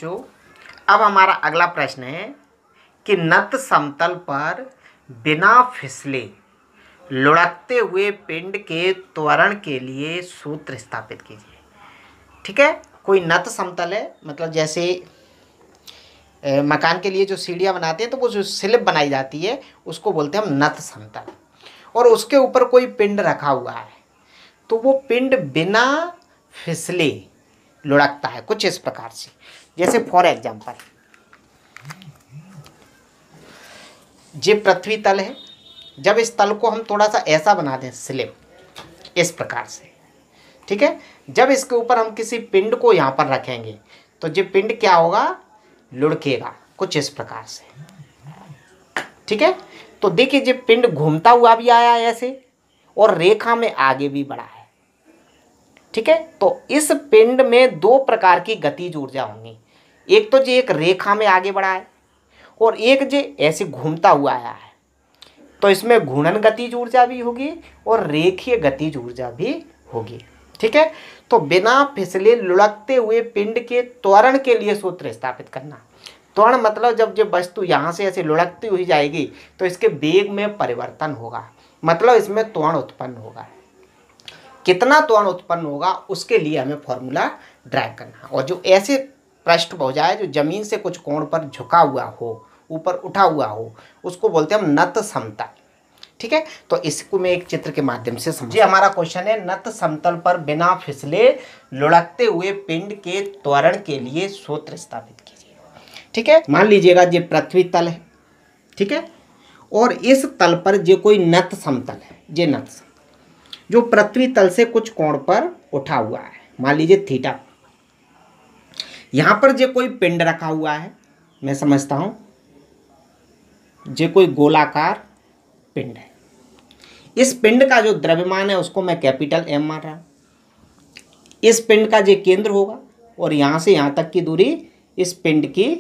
बच्चों, अब हमारा अगला प्रश्न है कि नत समतल पर बिना फिसले लुढ़कते हुए पिंड के त्वरण के लिए सूत्र स्थापित कीजिए। ठीक है, कोई नत समतल है, मतलब जैसे मकान के लिए जो सीढ़ियाँ बनाते हैं तो वो जो स्लिप बनाई जाती है उसको बोलते हैं हम नत समतल, और उसके ऊपर कोई पिंड रखा हुआ है तो वो पिंड बिना फिसले लुढ़कता है कुछ इस प्रकार से। जैसे फॉर एग्जाम्पल ये पृथ्वी तल है, जब इस तल को हम थोड़ा सा ऐसा बना दें स्लिप इस प्रकार से, ठीक है, जब इसके ऊपर हम किसी पिंड को यहाँ पर रखेंगे तो ये पिंड क्या होगा, लुढ़केगा कुछ इस प्रकार से। ठीक है, तो देखिए ये पिंड घूमता हुआ भी आया है ऐसे और रेखा में आगे भी बढ़ा है। ठीक है, तो इस पिंड में दो प्रकार की गतिज ऊर्जा होंगी, एक तो ये एक रेखा में आगे बढ़ा है और एक जो ऐसे घूमता हुआ आया है, तो इसमें घूर्णन गतिज ऊर्जा भी होगी और रेखीय गतिज ऊर्जा भी होगी। ठीक है, तो बिना फिसले लुढ़कते हुए पिंड के त्वरण के लिए सूत्र स्थापित करना। त्वरण मतलब जब जो वस्तु यहाँ से ऐसे लुढ़कती हुई जाएगी तो इसके वेग में परिवर्तन होगा, मतलब इसमें त्वरण उत्पन्न होगा। कितना त्वरण उत्पन्न होगा उसके लिए हमें फॉर्मूला ड्राइव करना, और जो ऐसे पृष्ठ हो जाए जो जमीन से कुछ कोण पर झुका हुआ हो, ऊपर उठा हुआ हो, उसको बोलते हैं हम नत समतल। ठीक है, तो इसको मैं एक चित्र के माध्यम से समझिए। हमारा क्वेश्चन है नत समतल पर बिना फिसले लुढ़कते हुए पिंड के त्वरण के लिए सूत्र स्थापित कीजिए। ठीक है, मान लीजिएगा ये पृथ्वी तल है, ठीक है, और इस तल पर जो कोई नत समतल है, ये नत समतल जो पृथ्वी तल से कुछ कोण पर उठा हुआ है, मान लीजिए थीटा, यहां पर जो कोई पिंड रखा हुआ है, मैं समझता हूं जो कोई गोलाकार पिंड है, इस पिंड का जो द्रव्यमान है उसको मैं कैपिटल एम मान रहा हूं, इस पिंड का जो केंद्र होगा और यहां से यहां तक की दूरी इस पिंड की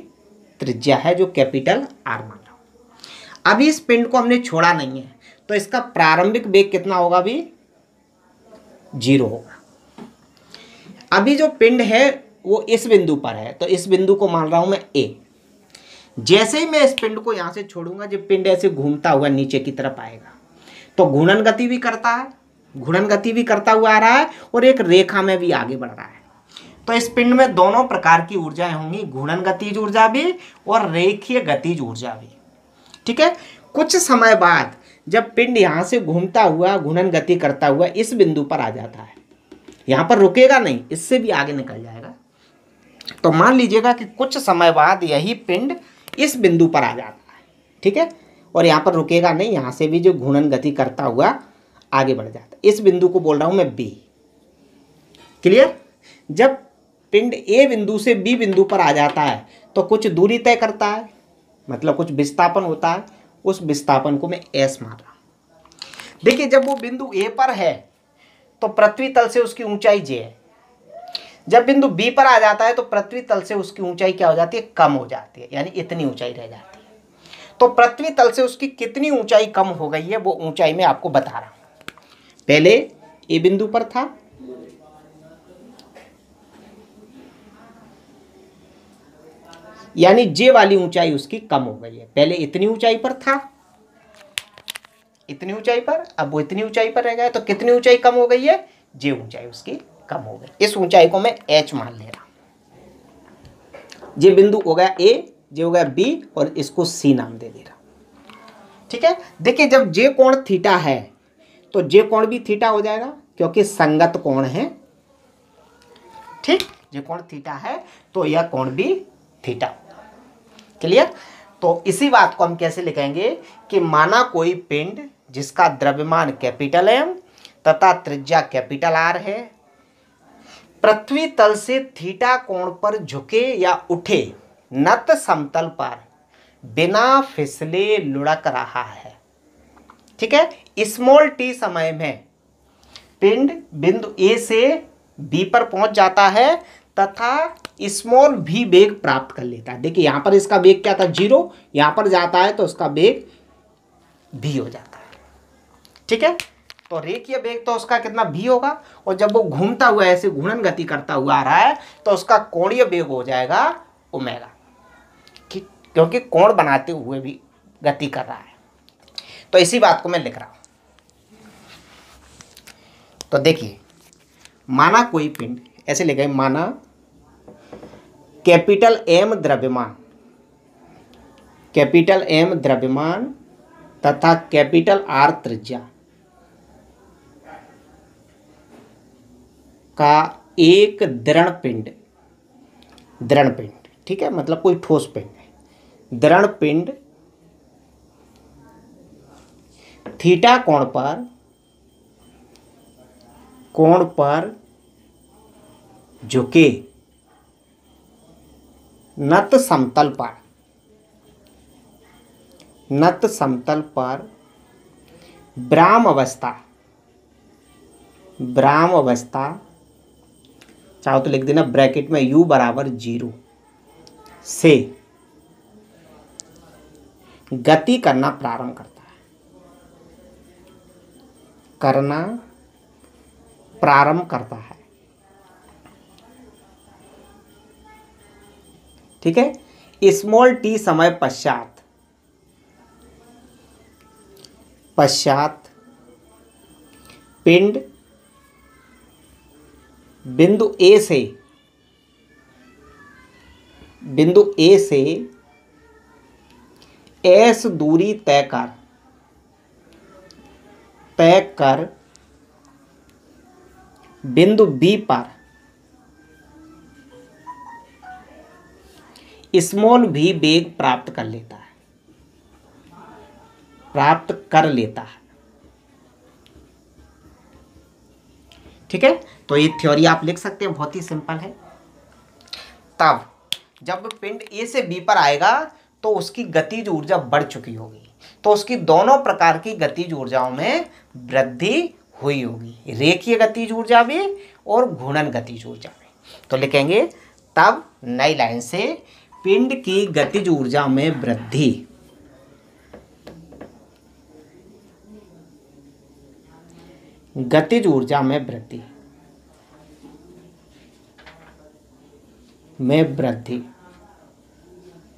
त्रिज्या है जो कैपिटल आर मान रहा हूं। अभी इस पिंड को हमने छोड़ा नहीं है तो इसका प्रारंभिक वेग कितना होगा, अभी 0 होगा। अभी जो पिंड है वो इस बिंदु पर है तो इस बिंदु को मान रहा हूं मैं ए। जैसे ही मैं इस पिंड को यहां से छोड़ूंगा जब पिंड ऐसे घूमता हुआ नीचे की तरफ आएगा तो घूर्णन गति भी करता है, घूर्णन गति भी करता हुआ आ रहा है और एक रेखा में भी आगे बढ़ रहा है। तो इस पिंड में दोनों प्रकार की ऊर्जाएं होंगी, घूर्णन गतिज ऊर्जा भी और रेखीय गतिज ऊर्जा भी। ठीक है, कुछ समय बाद जब पिंड यहां से घूमता हुआ घूर्णन गति करता हुआ इस बिंदु पर आ जाता है, यहां पर रुकेगा नहीं, इससे भी आगे निकल जाएगा, तो मान लीजिएगा कि कुछ समय बाद यही पिंड इस बिंदु पर आ जाता है। ठीक है, और यहाँ पर रुकेगा नहीं, यहाँ से भी जो घूर्णन गति करता हुआ आगे बढ़ जाता है। इस बिंदु को बोल रहा हूँ मैं बी। क्लियर? जब पिंड ए बिंदु से बी बिंदु पर आ जाता है तो कुछ दूरी तय करता है, मतलब कुछ विस्थापन होता है, उस विस्थापन को मैं एस मान रहा हूँ। देखिए जब वो बिंदु ए पर है तो पृथ्वी तल से उसकी ऊंचाई जे है, जब बिंदु बी पर आ जाता है तो पृथ्वी तल से उसकी ऊंचाई क्या हो जाती है, कम हो जाती है, यानी इतनी ऊंचाई रह जाती है। तो पृथ्वी तल से उसकी कितनी ऊंचाई कम हो गई है वो ऊंचाई मैं आपको बता रहा हूं। पहले ए बिंदु पर था, यानी जे वाली ऊंचाई उसकी कम हो गई है। पहले इतनी ऊंचाई पर था, इतनी ऊंचाई पर, अब वो इतनी ऊंचाई पर रह गया, तो कितनी ऊंचाई कम हो गई है, जे ऊंचाई उसकी कम हो गई। इस ऊंचाई को मैं एच मान ले रहा हूं। जे बिंदु हो गया ए, जे हो गया बी और इसको सी नाम दे दे रहा हूं। ठीक है, देखिए जब जे कोण थीटा है तो जे कोण भी थीटा हो जाएगा क्योंकि संगत कोण है। ठीक, जे कोण थीटा है तो यह कोण भी थीटा होगा। क्लियर? तो इसी बात को हम कैसे लिखेंगे कि माना कोई पिंड जिसका द्रव्यमान कैपिटल एम तथा त्रिज्या कैपिटल आर है, पृथ्वी तल से थीटा कोण पर झुके या उठे नत समतल पर बिना फिसले लुढ़क रहा है। ठीक है, स्मॉल टी समय में पिंड बिंदु ए से बी पर पहुंच जाता है तथा स्मॉल भी वेग प्राप्त कर लेता है। देखिए यहां पर इसका वेग क्या था, 0, यहां पर जाता है तो उसका वेग भी हो जाता है। ठीक है, तो रेखीय वेग तो उसका कितना भी होगा, और जब वो घूमता हुआ ऐसे घूर्णन गति करता हुआ आ रहा है तो उसका कोणीय वेग हो जाएगा ओमेगा, क्योंकि कोण बनाते हुए भी गति कर रहा है। तो इसी बात को मैं लिख रहा हूं। तो देखिए, माना कोई पिंड, ऐसे लिखे, माना कैपिटल एम द्रव्यमान, कैपिटल एम द्रव्यमान तथा कैपिटल आर त्रिज्या का एक दृढ़ पिंड, दृढ़ पिंड, ठीक है, मतलब कोई ठोस पिंड है, दृढ़ पिंड थीटा कोण पर झुके नत समतल पर ब्राह्म अवस्था, चाहो तो लिख देना ब्रैकेट में u बराबर 0 से गति करना प्रारंभ करता है, ठीक है। स्मॉल टी समय पश्चात पिंड बिंदु ए से एस दूरी तय कर बिंदु बी पर स्मॉल भी वेग प्राप्त कर लेता है, ठीक है। तो ये थ्योरी आप लिख सकते हैं, बहुत ही सिंपल है। तब जब पिंड ए से बी पर आएगा तो उसकी गतिज ऊर्जा बढ़ चुकी होगी, तो उसकी दोनों प्रकार की गतिज ऊर्जाओं में वृद्धि हुई होगी, रेखीय गतिज ऊर्जा भी और घूर्णन गतिज ऊर्जा भी। तो लिखेंगे तब नई लाइन से पिंड की गतिज ऊर्जा में वृद्धि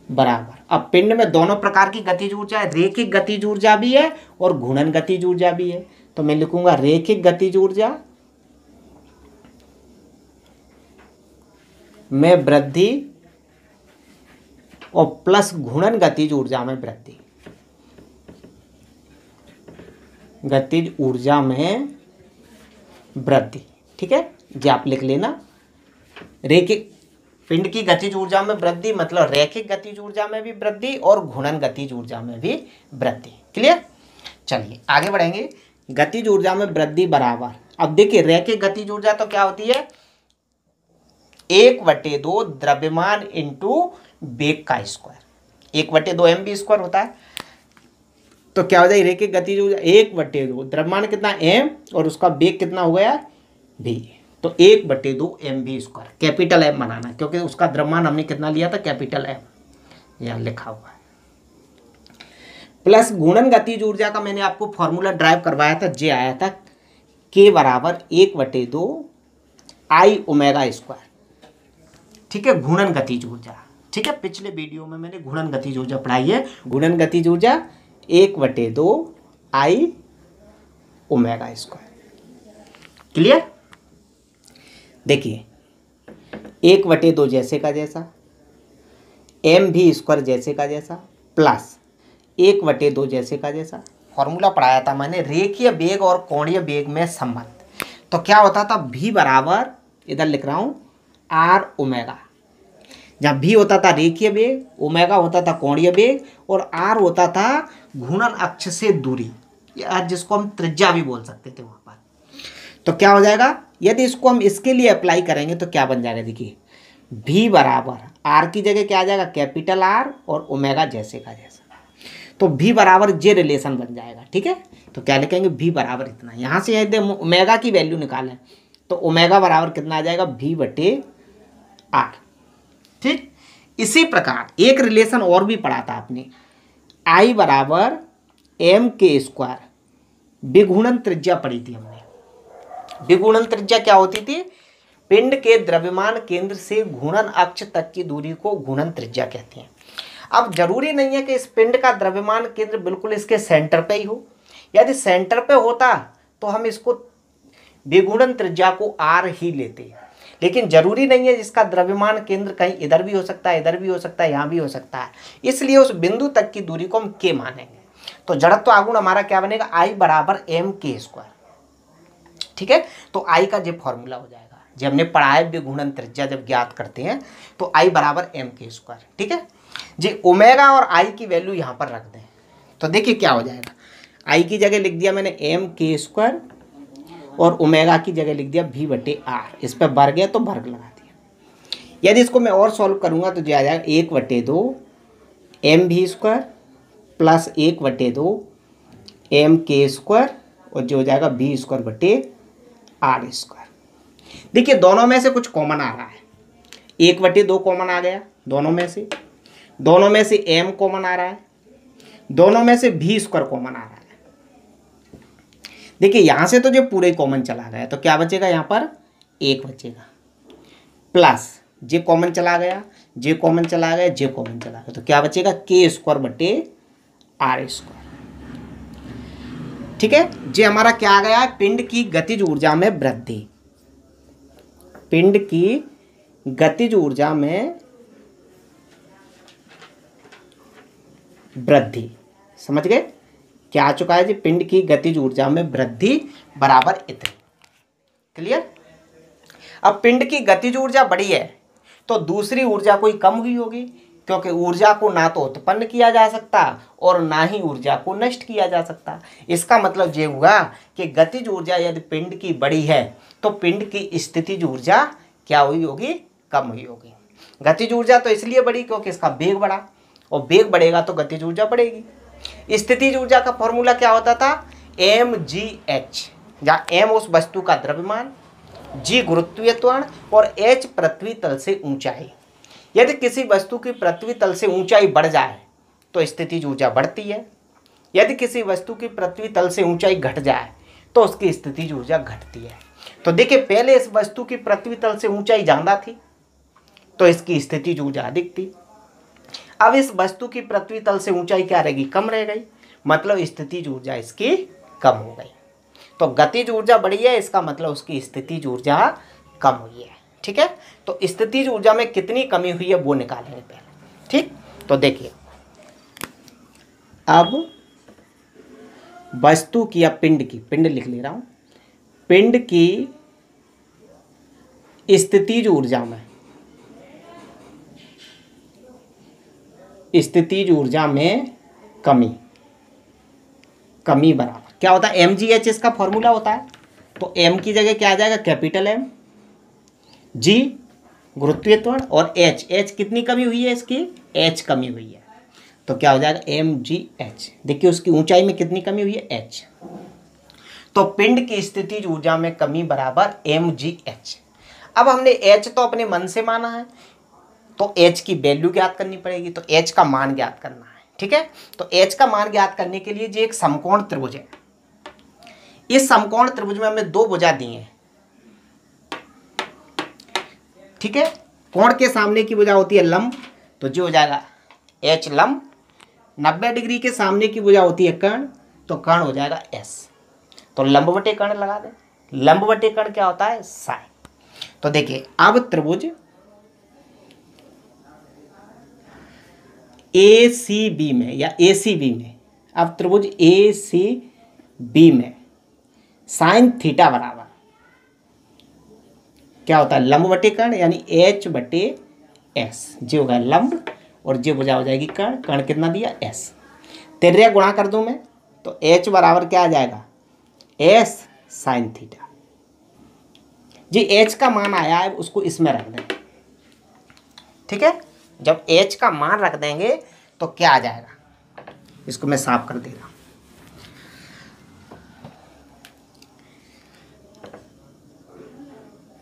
बराबर, अब पिंड में दोनों प्रकार की गतिज ऊर्जा है, रेखिक गतिज ऊर्जा भी है और घूर्णन गतिज ऊर्जा भी है। तो मैं लिखूंगा रेखिक गतिज ऊर्जा में वृद्धि और प्लस घूर्णन गतिज ऊर्जा में वृद्धि, गतिज ऊर्जा में वृद्धि, ठीक है। ये आप लिख लेना, रेखिक पिंड की गतिज ऊर्जा में वृद्धि मतलब रैखिक गतिज ऊर्जा में भी वृद्धि और घूर्णन गतिज ऊर्जा में भी वृद्धि। क्लियर। चलिए आगे बढ़ेंगे। गतिज ऊर्जा में वृद्धि बराबर, अब देखिए रैखिक गतिज ऊर्जा तो क्या होती है, 1/2 द्रव्यमान इंटू वेग का स्क्वायर, 1/2 mv² होता है। तो क्या हो जाएगी रैखिक गतिज ऊर्जा 1/2, द्रव्यमान कितना m और उसका वेग कितना हो गया v, तो 1/2 mv², कैपिटल M बनाना क्योंकि उसका द्रव्यमान हमने कितना लिया था, कैपिटल M, यहाँ लिखा हुआ है। प्लस घूर्णन गतिज ऊर्जा का मैंने आपको फॉर्मूला ड्राइव करवाया था, जे आया था k बराबर 1/2 I ω², ठीक है, घूर्णन गतिज ऊर्जा, ठीक है। पिछले वीडियो में मैंने घूर्णन गतिज ऊर्जा पढ़ाई है, घूर्णन गतिज ऊर्जा 1/2 I ω²। क्लियर। देखिए 1/2 जैसे का जैसा, mv² जैसे का जैसा, प्लस 1/2 जैसे का जैसा। फॉर्मूला पढ़ाया था मैंने रेखीय वेग और कोणीय वेग में संबंध। तो क्या होता था, v बराबर, इधर लिख रहा हूँ r ω, जहाँ v होता था रेखीय वेग, ω होता था कोणीय वेग और r होता था घूर्णन अक्ष से दूरी, या जिसको हम त्रिज्या भी बोल सकते थे वहाँ पर। तो क्या हो जाएगा, यदि इसको हम इसके लिए अप्लाई करेंगे तो क्या बन जाएगा, देखिए v बराबर r की जगह क्या आ जाएगा, कैपिटल R और ω जैसे का जैसा, तो v बराबर जे रिलेशन बन जाएगा, ठीक है। तो क्या लिखेंगे, v बराबर इतना, यहाँ से यदि ω की वैल्यू निकालें तो ω बराबर कितना आ जाएगा, v/r, ठीक। इसी प्रकार एक रिलेशन और भी पढ़ा था आपने, I बराबर mk², विघूर्णन त्रिज्या पढ़ी थी हमने। विघूर्णन त्रिज्या क्या होती थी, पिंड के द्रव्यमान केंद्र से घूर्णन अक्ष तक की दूरी को घूर्णन त्रिज्या कहते हैं। अब जरूरी नहीं है कि इस पिंड का द्रव्यमान केंद्र बिल्कुल इसके सेंटर पे ही हो। यदि सेंटर पे होता तो हम इसको विघूर्णन त्रिज्या को आर ही लेते हैं, लेकिन जरूरी नहीं है। जिसका द्रव्यमान केंद्र कहीं इधर भी हो सकता है, इधर भी हो सकता है, यहाँ भी हो सकता है, इसलिए उस बिंदु तक की दूरी को हम के मानेंगे। तो जड़त्व आघूर्ण हमारा क्या बनेगा, आई बराबर एम के स्क्वायर। ठीक है, तो आई का जो फॉर्मूला हो जाएगा, जब हमने पढ़ा है विघूर्णन त्रिज्या जब ज्ञात करते हैं तो आई बराबर एम के स्क्वायर। ठीक है जी, ओमेगा और आई की वैल्यू यहाँ पर रख दें तो देखिए क्या हो जाएगा। आई की जगह लिख दिया मैंने एम के स्क्वायर और ओमेगा की जगह लिख दिया v बटे आर। इस पर वर्ग है तो वर्ग लगा दिया। यदि इसको मैं और सॉल्व करूंगा तो जो आ जाएगा 1/2 एम भी स्क्वायर प्लस 1/2 एम के स्क्वायर और जो हो जाएगा बी स्क्वायर बटे आर स्क्वायर। देखिए दोनों में से कुछ कॉमन आ रहा है, 1/2 कॉमन आ गया दोनों में से एम कॉमन आ रहा है, दोनों में से भी स्क्वायर कॉमन आ रहा है। देखिए यहां से तो जो पूरे कॉमन चला गया तो क्या बचेगा, यहाँ पर 1 बचेगा प्लस जे कॉमन चला गया, जे कॉमन चला गया, जे कॉमन चला गया, तो क्या बचेगा के स्क्वायर बटे आर स्क्वायर। ठीक है, जे हमारा क्या आ गया है, पिंड की गतिज ऊर्जा में वृद्धि। पिंड की गतिज ऊर्जा में वृद्धि, समझ गए क्या आ चुका है जी, पिंड की गतिज ऊर्जा में वृद्धि बराबर इतनी। क्लियर। अब पिंड की गतिज ऊर्जा बढ़ी है तो दूसरी ऊर्जा कोई कम हुई होगी, क्योंकि ऊर्जा को ना तो उत्पन्न किया जा सकता और ना ही ऊर्जा को नष्ट किया जा सकता। इसका मतलब ये हुआ कि गतिज ऊर्जा यदि पिंड की बढ़ी है तो पिंड की स्थितिज ऊर्जा क्या हुई होगी, कम हुई होगी। गतिज ऊर्जा तो इसलिए बढ़ी क्योंकि इसका वेग बढ़ा, और वेग बढ़ेगा तो गतिज ऊर्जा बढ़ेगी। स्थितिज ऊर्जा का फॉर्मूला क्या होता था, mgh, जहाँ m उस वस्तु का द्रव्यमान, g गुरुत्वीय त्वरण और h पृथ्वी तल से ऊंचाई। यदि किसी वस्तु की पृथ्वी तल से ऊंचाई बढ़ जाए तो स्थितिज ऊर्जा बढ़ती है, यदि किसी वस्तु की पृथ्वी तल से ऊंचाई घट जाए तो उसकी स्थितिज ऊर्जा घटती है। तो देखिए पहले इस वस्तु की पृथ्वी तल से ऊंचाई ज़्यादा थी तो इसकी स्थितिज ऊर्जा अधिक थी। अब इस वस्तु की पृथ्वी तल से ऊंचाई क्या रहेगी, कम रह गई, मतलब स्थितिज ऊर्जा इसकी कम हो गई। तो गतिज ऊर्जा बढ़ी है, इसका मतलब उसकी स्थितिज ऊर्जा कम हुई है। ठीक है, तो स्थितिज ऊर्जा में कितनी कमी हुई है वो निकालेंगे पहले। ठीक, तो देखिए अब वस्तु की या पिंड की, पिंड लिख ले रहा हूं, पिंड की स्थितिज ऊर्जा में, स्थितिज ऊर्जा में कमी बराबर क्या होता है, mgh इसका फॉर्मूला होता है। तो m की जगह क्या आ जाएगा, कैपिटल M, g गुरुत्वीय त्वरण और h कितनी कमी हुई है, इसकी h कमी हुई है, तो क्या हो जाएगा mgh। देखिए उसकी ऊंचाई में कितनी कमी हुई है, h। तो पिंड की स्थितिज ऊर्जा में कमी बराबर mgh। अब हमने h तो अपने मन से माना है तो h की वैल्यू ज्ञात करनी पड़ेगी, तो h का मान ज्ञात करना है। ठीक है, तो h का मान ज्ञात करने के लिए जो एक समकोण त्रिभुज है, इस समकोण त्रिभुज में हमने दो भुजा दी हैं। ठीक है, कोण के सामने की भुजा होती है लंब, तो जो हो जाएगा h लंब, 90 डिग्री के सामने की भुजा होती है कर्ण, तो कर्ण हो जाएगा s। तो लंब बटे कर्ण लगा दें, लंब बटे कर्ण क्या होता है, साइन। तो देखिए अब त्रिभुज ACB में या ACB में, अब त्रिभुज ACB में साइन थीटा बराबर क्या होता है, लंब बटे कर्ण, यानी h बटे s। जो होगा लंब और जो भुजा हो जाएगी कर्ण, कर्ण कितना दिया s, तिर्यक गुणा कर दूं मैं तो h बराबर क्या आ जाएगा, s साइन थीटा। जी h का मान आया है उसको इसमें रख दें। ठीक है, जब h का मान रख देंगे तो क्या आ जाएगा, इसको मैं साफ कर दे रहा हूं।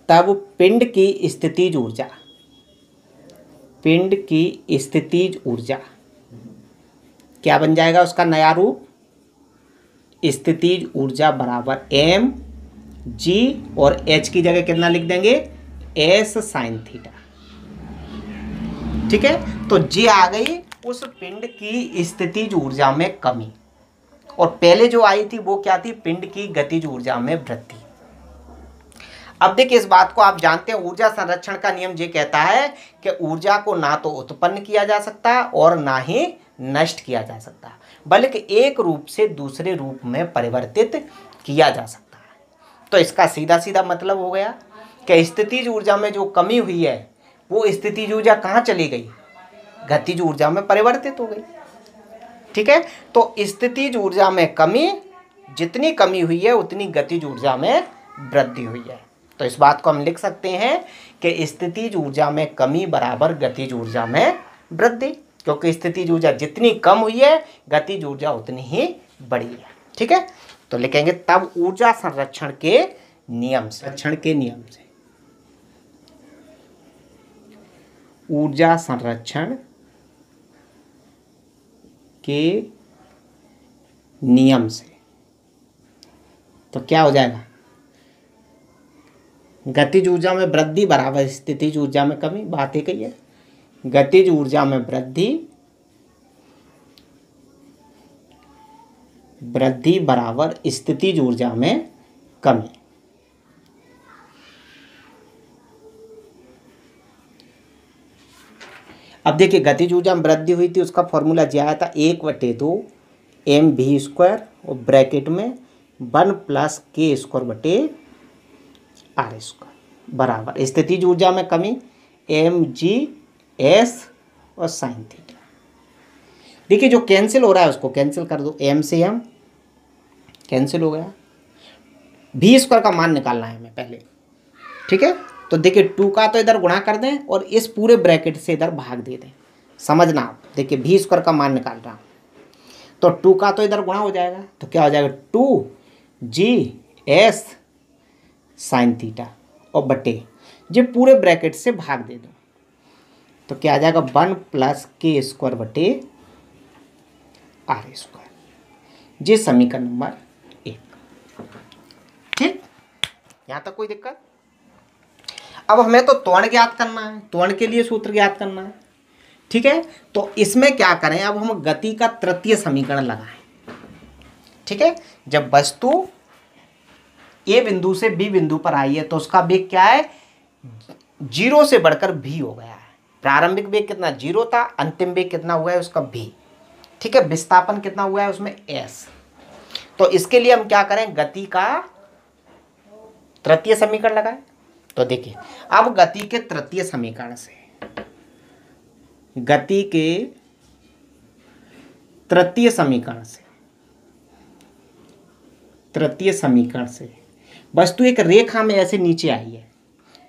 तब पिंड की स्थितिज ऊर्जा, पिंड की स्थितिज ऊर्जा क्या बन जाएगा, उसका नया रूप, स्थितिज ऊर्जा बराबर m g और h की जगह कितना लिख देंगे, एस साइन थीटा। ठीक है, तो ये आ गई उस पिंड की स्थितिज ऊर्जा में कमी, और पहले जो आई थी वो क्या थी, पिंड की गतिज ऊर्जा में वृद्धि। अब देखिए इस बात को आप जानते हैं, ऊर्जा संरक्षण का नियम ये कहता है कि ऊर्जा को ना तो उत्पन्न किया जा सकता और ना ही नष्ट किया जा सकता, बल्कि एक रूप से दूसरे रूप में परिवर्तित किया जा सकता है। तो इसका सीधा सीधा मतलब हो गया कि स्थितिज ऊर्जा में जो कमी हुई है वो स्थितिज ऊर्जा कहाँ चली गई, गतिज ऊर्जा में परिवर्तित हो गई। ठीक है, तो स्थितिज ऊर्जा में कमी, जितनी कमी हुई है उतनी गतिज ऊर्जा में वृद्धि हुई है। तो इस बात को हम लिख सकते हैं कि स्थितिज ऊर्जा में कमी बराबर गतिज ऊर्जा में वृद्धि, क्योंकि स्थितिज ऊर्जा जितनी कम हुई है गतिज ऊर्जा उतनी ही बढ़ी है। ठीक है, तो लिखेंगे तब ऊर्जा संरक्षण के नियम से, ऊर्जा संरक्षण के नियम से, तो क्या हो जाएगा, गतिज ऊर्जा में वृद्धि बराबर स्थितिज ऊर्जा में कमी, बात एक ही है। गतिज ऊर्जा में वृद्धि बराबर स्थितिज ऊर्जा में कमी। अब देखिए गतिज ऊर्जा में वृद्धि हुई थी, उसका फॉर्मूला जो आया था 1/2 mv² और ब्रैकेट में 1 + k² r² बराबर स्थितिज ऊर्जा में कमी mgs और साइन थीटा। देखिए जो कैंसिल हो रहा है उसको कैंसिल कर दो, m से m कैंसिल हो गया, v² का मान निकालना है हमें पहले। ठीक है, तो देखिए 2 का तो इधर गुणा कर दें और इस पूरे ब्रैकेट से इधर भाग दे दें, समझना आप। देखिए v² का मान निकाल रहा हूँ, तो 2 का तो इधर गुणा हो जाएगा, तो क्या हो जाएगा 2gs साइन थीटा और बटे ये पूरे ब्रैकेट से भाग दे दो, तो क्या आ जाएगा 1 + k² बटे r²। ये समीकरण नंबर 1। ठीक, यहाँ तक कोई दिक्कत? अब हमें तो त्वरण ज्ञात करना है, त्वरण के लिए सूत्र ज्ञात करना है। ठीक है, तो इसमें क्या करें, अब हम गति का तृतीय समीकरण लगाएं। ठीक है, जब वस्तु ए बिंदु से बी बिंदु पर आई है तो उसका वेग क्या है, 0 से बढ़कर v हो गया है। प्रारंभिक वेग कितना 0 था, अंतिम वेग कितना हुआ है उसका v। ठीक है, विस्थापन कितना हुआ है उसमें s। तो इसके लिए हम क्या करें, गति का तृतीय समीकरण लगाएं। तो देखिए अब गति के तृतीय समीकरण से, गति के तृतीय समीकरण से वस्तु एक रेखा में ऐसे नीचे आई है,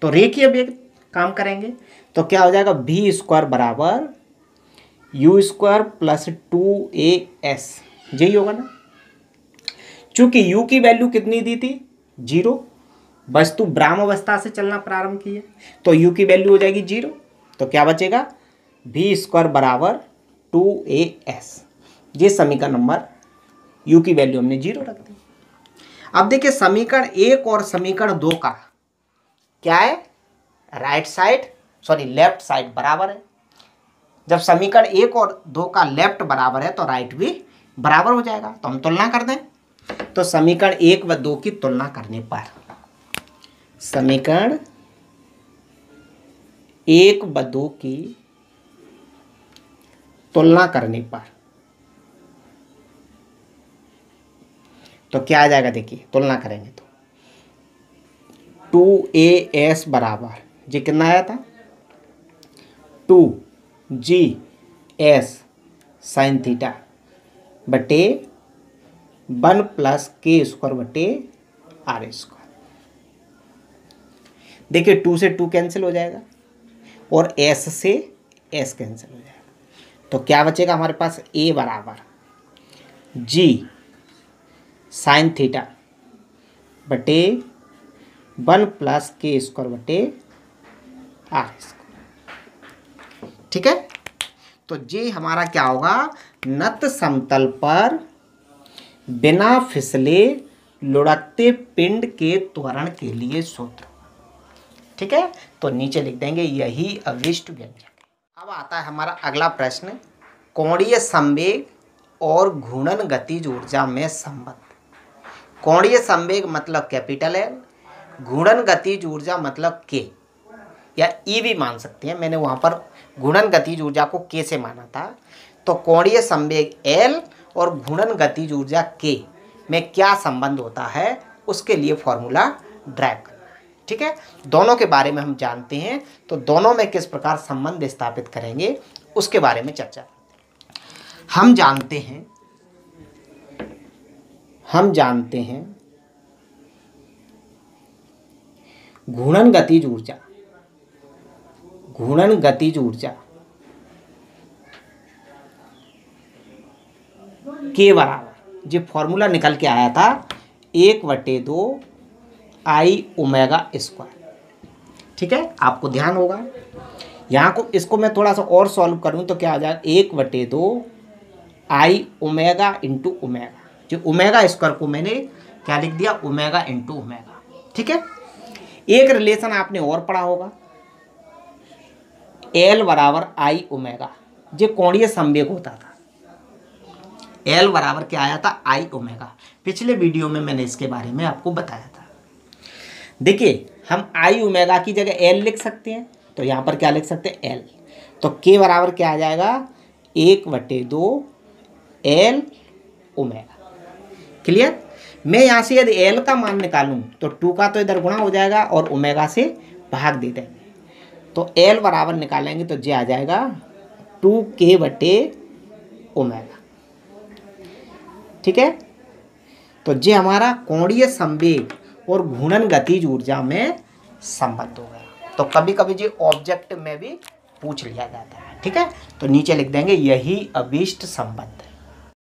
तो रेखीय वेग काम करेंगे, तो क्या हो जाएगा v² बराबर u² + 2as, यही होगा ना। चूंकि u की वैल्यू कितनी दी थी 0, वस्तु ब्राह्मावस्था से चलना प्रारंभ की है, तो u की वैल्यू हो जाएगी 0, तो क्या बचेगा v² बराबर 2as। ये समीकरण नंबर u की वैल्यू हमने 0 रख दी। अब देखिए समीकरण 1 और समीकरण 2 का क्या है, लेफ्ट साइड बराबर है। जब समीकरण 1 और 2 का लेफ्ट बराबर है तो राइट भी बराबर हो जाएगा। तो हम तुलना कर दें, तो समीकरण 1 व 2 की तुलना करने पर, समीकरण 1 व 2 की तुलना करने पर तो क्या आ जाएगा, देखिए तुलना करेंगे तो 2as बराबर, ये कितना आया था 2gs साइन थीटा बटे 1 + k² बटे r²। देखिए 2 से 2 कैंसिल हो जाएगा और s से s कैंसिल हो जाएगा, तो क्या बचेगा हमारे पास a बराबर g साइन थीटा बटे 1 + k² बटे r²। ठीक है, तो ये हमारा क्या होगा, नत समतल पर बिना फिसले लुढ़कते पिंड के त्वरण के लिए सूत्र। ठीक है, तो नीचे लिख देंगे यही अविष्ट व्यंजक है। अब आता है हमारा अगला प्रश्न, कोणीय संवेग और घूर्णन गतिज ऊर्जा में संबंध। कोणीय संवेग मतलब कैपिटल एल, घूर्णन गतिज ऊर्जा मतलब के या ई भी मान सकते हैं, मैंने वहाँ पर घूर्णन गतिज ऊर्जा को के से माना था। तो कोणीय संवेग एल और घूर्णन गतिज ऊर्जा के में क्या संबंध होता है उसके लिए फॉर्मूला ड्राइव करना है। ठीक है, दोनों के बारे में हम जानते हैं, तो दोनों में किस प्रकार संबंध स्थापित करेंगे उसके बारे में चर्चा करते हैं। हम जानते हैं घूर्णन गतिज ऊर्जा के बराबर जो फॉर्मूला निकल के आया था 1/2 आई ओमेगा स्क्वायर। ठीक है, आपको ध्यान होगा यहाँ को, इसको मैं थोड़ा सा और सॉल्व करूँ तो क्या आ जाएगा 1/2 आई ओमेगा इंटू ओमेगा, जो ओमेगा स्क्वायर को मैंने क्या लिख दिया ओमेगा इंटू ओमेगा। ठीक है, एक रिलेशन आपने और पढ़ा होगा एल बराबर आई ओमेगा, जो कोणीय संवेग होता था, एल बराबर क्या आया था आई ओमेगा। पिछले वीडियो में मैंने इसके बारे में आपको बताया था। देखिए हम आई ओमेगा की जगह एल लिख सकते हैं, तो यहाँ पर क्या लिख सकते हैं एल, तो के बराबर क्या आ जाएगा 1/2 एल ओमेगा। क्लियर, मैं यहाँ से यदि एल का मान निकालूं तो 2 का तो इधर गुणा हो जाएगा और ओमेगा से भाग दे देंगे, तो एल बराबर निकालेंगे तो जे आ जाएगा 2k/ओमेगा। ठीक है, तो जे हमारा कोणीय संवेग और घूर्णन गतिज ऊर्जा में संबंध हो गया। तो कभी कभी जी ऑब्जेक्ट में भी पूछ लिया जाता है। ठीक है, तो नीचे लिख देंगे यही अभीष्ट संबंध है।